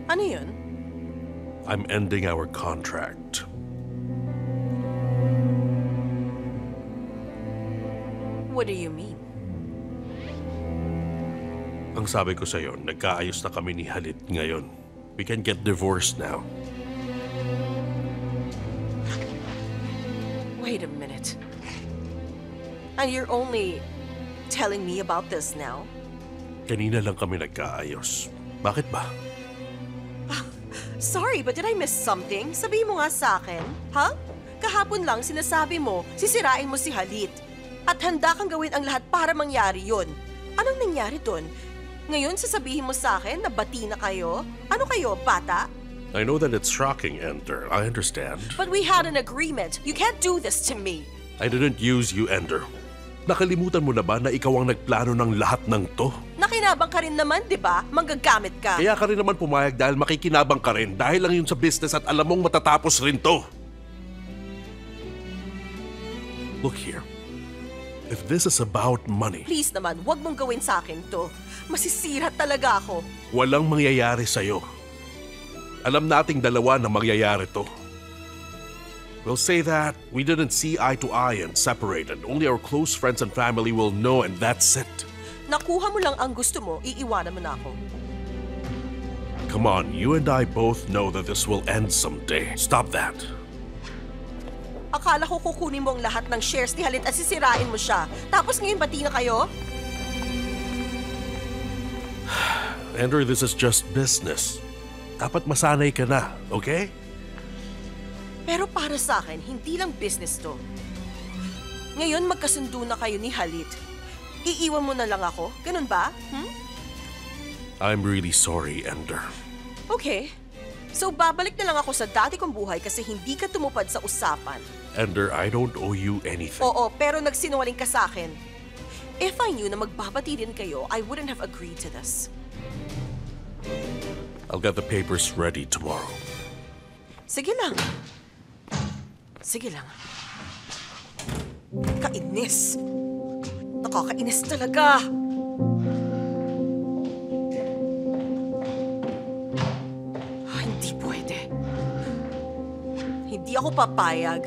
Ano yun? I'm ending our contract. What do you mean? Ang sabi ko sa'yo, nagkaayos na kami ni Halit ngayon. We can get divorced now. Wait a minute. And you're only telling me about this now? Kanina lang kami nagkaayos. Bakit ba? Sorry, but did I miss something? Sabihin mo nga sa akin, ha? Kahapon lang sinasabi mo, sisirain mo si Halit. At handa kang gawin ang lahat para mangyari yun. Anong nangyari dun? Ngayon sasabihin mo sa akin na bati na kayo? Ano kayo, bata? I know that it's shocking, Ender. I understand. But we had an agreement. You can't do this to me. I didn't use you, Ender. Nakalimutan mo na ba na ikaw ang nagplano ng lahat ng to? Nakinabang ka rin naman, di ba? Manggagamit ka. Kaya ka rin naman pumayag dahil makikinabang ka rin dahil lang yun sa business at alam mong matatapos rin to. Look here. If this is about money, Please naman, wag mong gawin sa akin to. Masisira talaga ako. walang mangyayari sa'yo. Alam nating dalawa na mangyayari to. We'll say that we didn't see eye to eye and separated. Only our close friends and family will know and that's it. Nakuha mo lang ang gusto mo, iiwanan mo na ako. Come on, you and I both know that this will end someday. Stop that. Akala ko kukunin mo ang lahat ng shares ni Halit at sisirain mo siya. Tapos ngayon bati na kayo? Ender, this is just business. Dapat masanay ka na, okay? Pero para sa akin, hindi lang business to. Ngayon magkasundo na kayo ni Halit. Iiwan mo na lang ako? Ganun ba? I'm really sorry, Ender. Okay. So babalik na lang ako sa dati kong buhay kasi hindi ka tumupad sa usapan. Ender, I don't owe you anything. Oo, pero nagsinungaling ka sa akin. If I knew na magbabati din kayo, I wouldn't have agreed to this. I'll get the papers ready tomorrow. Sige lang. Sige lang. Kainis. Nakakainis talaga. Hindi pwede. Hindi ako papayag.